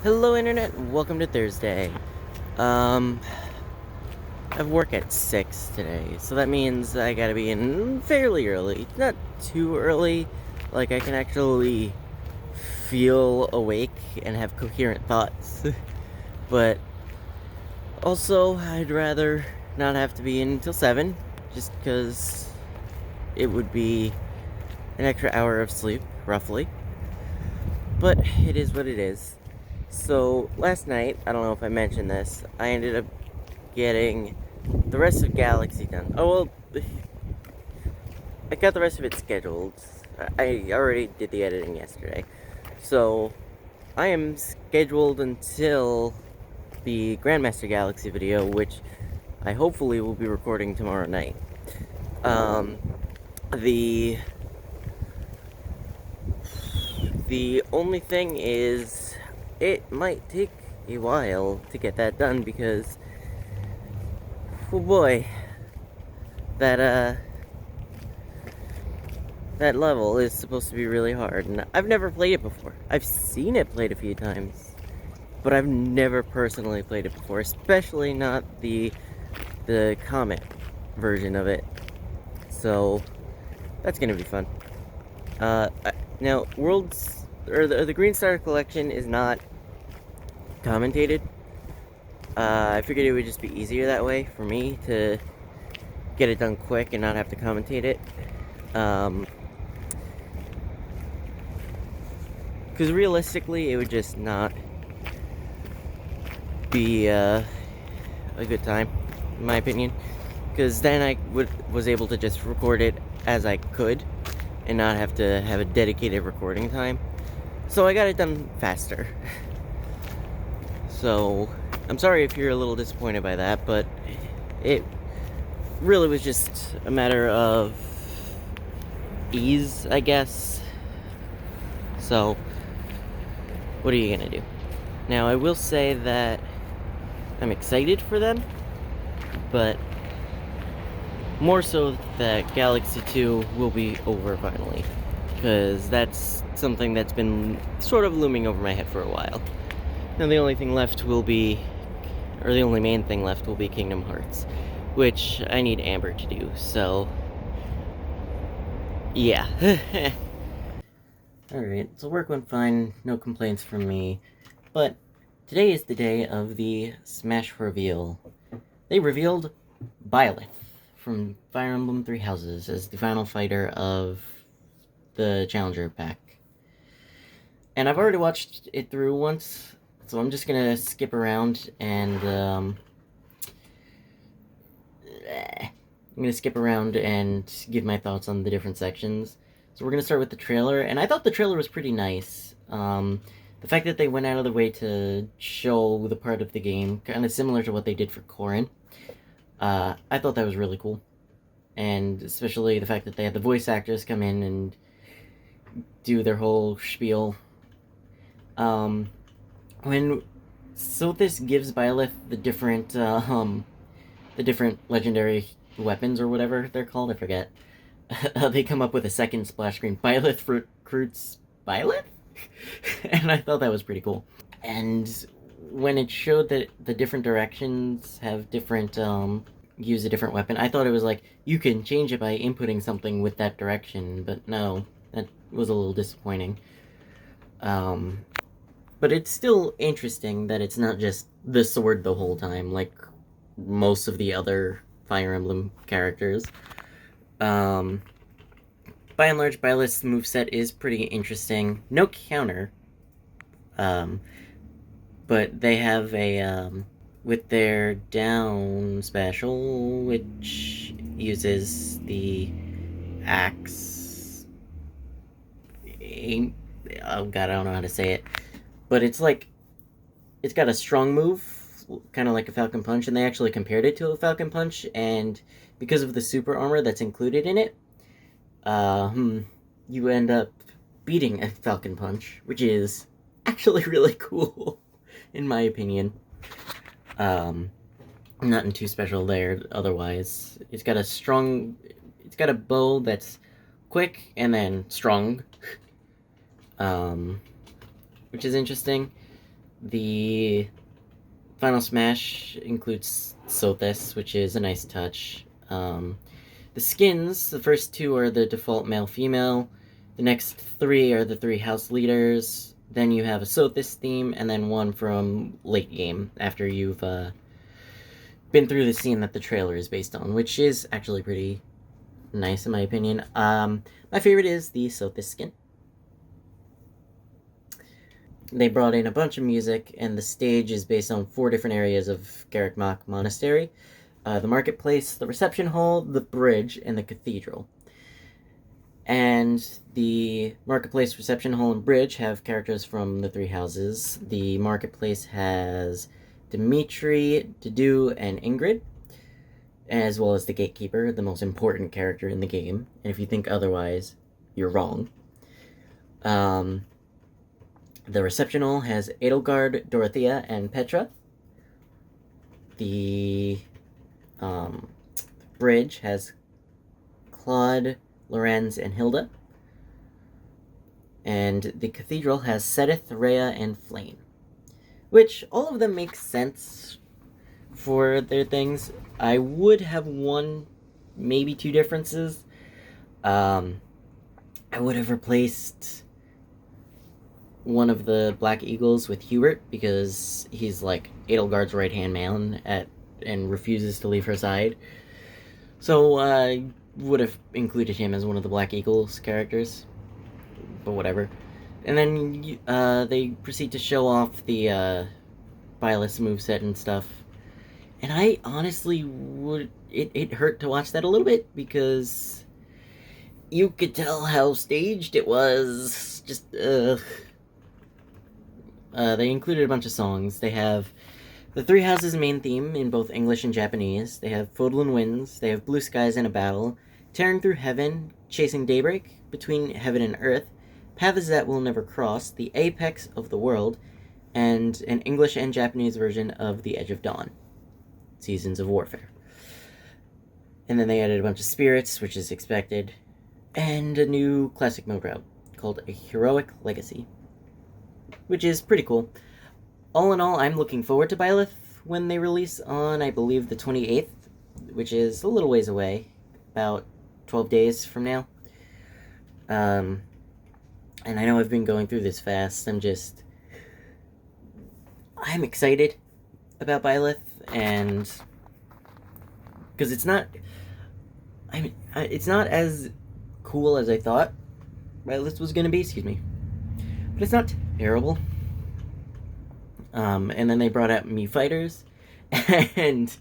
Hello Internet, welcome to Thursday. I have work at 6 today, so that means I gotta be in fairly early. Not too early, like I can actually feel awake and have coherent thoughts. But also, I'd rather not have to be in until 7, just because it would be an extra hour of sleep, roughly. But it is what it is. So, last night, I don't know if I mentioned this, I ended up getting the rest of Galaxy done. Oh, well, I got the rest of it scheduled. I already did the editing yesterday. So, I am scheduled until the Grandmaster Galaxy video, which I hopefully will be recording tomorrow night. Um, the only thing is, it might take a while to get that done because, oh boy, that level is supposed to be really hard, and I've never played it before. I've seen it played a few times, but I've never personally played it before, especially not the comic version of it. So that's gonna be fun. Now, the Green Star Collection is not commentated. I figured it would just be easier that way for me to get it done quick and not have to commentate it. Because realistically, it would just not be a good time, in my opinion. Because then I was able to just record it as I could and not have to have a dedicated recording time. So I got it done faster. So I'm sorry if you're a little disappointed by that, but it really was just a matter of ease, I guess. So what are you gonna do? Now, I will say that I'm excited for them, but more so that Galaxy 2 will be over finally, because that's something that's been sort of looming over my head for a while. Now the only thing left will be, or the only main thing left will be Kingdom Hearts, which I need Amber to do, so yeah. Alright, so work went fine, no complaints from me, but today is the day of the Smash reveal. They revealed Byleth from Fire Emblem Three Houses as the final fighter of the Challenger pack. And I've already watched it through once, so I'm just gonna skip around and give my thoughts on the different sections. So we're gonna start with the trailer, and I thought the trailer was pretty nice. The fact that they went out of their way to show the part of the game, kind of similar to what they did for Corrin, I thought that was really cool. And especially the fact that they had the voice actors come in and do their whole spiel. So this gives Byleth the different legendary weapons or whatever they're called, I forget. They come up with a second splash screen. Byleth recruits Byleth? And I thought that was pretty cool. And when it showed that the different directions have different, use a different weapon, I thought it was like, you can change it by inputting something with that direction, but no, that was a little disappointing. But it's still interesting that it's not just the sword the whole time, like most of the other Fire Emblem characters. By and large, Byleth's moveset is pretty interesting. No counter. But they have a, with their down special, which uses the axe. Oh god, I don't know how to say it. But it's like, it's got a strong move, kind of like a Falcon Punch, and they actually compared it to a Falcon Punch, and because of the super armor that's included in it, you end up beating a Falcon Punch, which is actually really cool, in my opinion. Nothing too special there otherwise. It's got a bow that's quick and then strong, which is interesting. The Final Smash includes Sothis, which is a nice touch. The skins, the first two are the default male-female. The next three are the three house leaders. Then you have a Sothis theme, and then one from late game, after you've been through the scene that the trailer is based on, which is actually pretty nice in my opinion. My favorite is the Sothis skin. They brought in a bunch of music, and the stage is based on 4 different areas of Garreg Mach Monastery. The marketplace, the reception hall, the bridge, and the cathedral. And the marketplace, reception hall, and bridge have characters from the 3 houses. The marketplace has Dimitri, Dedu, and Ingrid, as well as the gatekeeper, the most important character in the game. And if you think otherwise, you're wrong. The reception hall has Edelgard, Dorothea, and Petra. The bridge has Claude, Lorenz, and Hilda. And the cathedral has Sedith, Rhea, and Flame. Which, all of them make sense for their things. I would have 1, maybe 2 differences. I would have replaced one of the Black Eagles with Hubert, because he's like Edelgard's right-hand man and refuses to leave her side. So I would have included him as one of the Black Eagles characters, but whatever. And then they proceed to show off the Byleth moveset and stuff. And I honestly would... It hurt to watch that a little bit, because you could tell how staged it was. Just, they included a bunch of songs. They have the 3 houses main theme in both English and Japanese. They have Fodlan Winds. They have Blue Skies in a Battle, Tearing Through Heaven, Chasing Daybreak, Between Heaven and Earth, Paths That Will Never Cross, The Apex of the World, and an English and Japanese version of The Edge of Dawn, Seasons of Warfare. And then they added a bunch of spirits, which is expected, and a new classic mode route called A Heroic Legacy, which is pretty cool. All in all, I'm looking forward to Byleth when they release on, I believe, the 28th, which is a little ways away, about 12 days from now. And I know I've been going through this fast. I'm excited about Byleth, and because it's not as cool as I thought Byleth was gonna be, but it's not terrible. And then they brought out Mii Fighters, and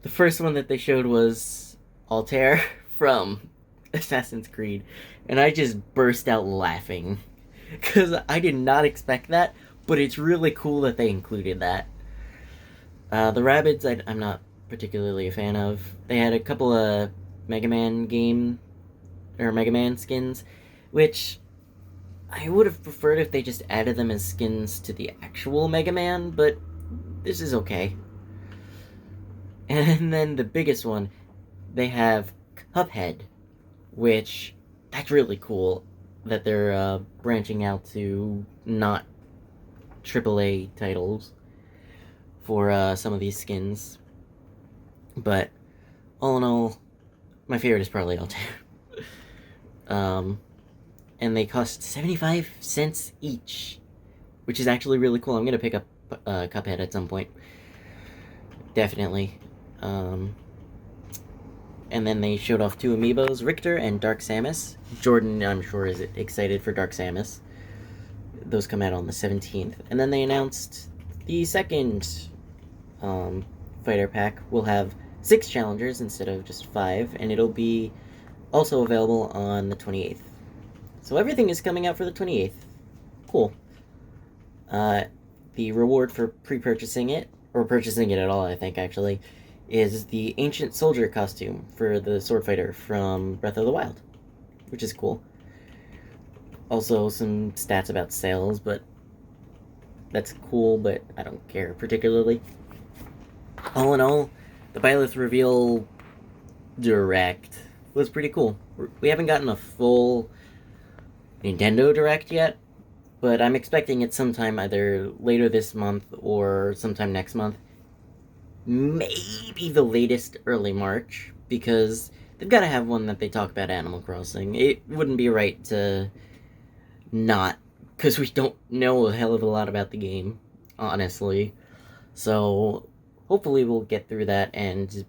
the first one that they showed was Altair from Assassin's Creed, and I just burst out laughing, because I did not expect that, but it's really cool that they included that. The Rabbids, I'm not particularly a fan of. They had a couple of Mega Man skins, which I would have preferred if they just added them as skins to the actual Mega Man, but this is okay. And then the biggest one, they have Cuphead, which, that's really cool that they're branching out to not AAA titles for some of these skins. But all in all, my favorite is probably Altair. And they cost 75 cents each, which is actually really cool. I'm gonna pick up Cuphead at some point, definitely. And then they showed off 2 Amiibos, Richter and Dark Samus. Jordan, I'm sure, is excited for Dark Samus. Those come out on the 17th. And then they announced the second fighter pack will have 6 challengers instead of just 5, and it'll be also available on the 28th. So everything is coming out for the 28th. Cool. The reward for pre-purchasing it, or purchasing it at all, I think, actually, is the Ancient Soldier costume for the sword fighter from Breath of the Wild, which is cool. Also, some stats about sales, but that's cool, but I don't care particularly. All in all, the Byleth reveal Direct was pretty cool. We haven't gotten a full Nintendo Direct yet, but I'm expecting it sometime either later this month or sometime next month. Maybe the latest early March, because they've got to have one that they talk about Animal Crossing. It wouldn't be right to not, because we don't know a hell of a lot about the game, honestly. So hopefully we'll get through that and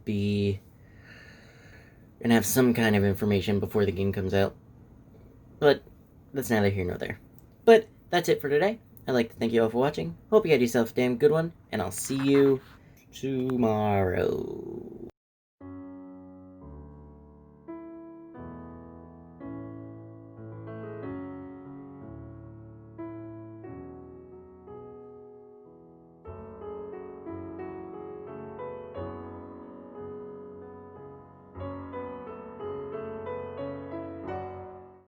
have some kind of information before the game comes out. But that's neither here nor there. But that's it for today. I'd like to thank you all for watching. Hope you had yourself a damn good one, and I'll see you tomorrow.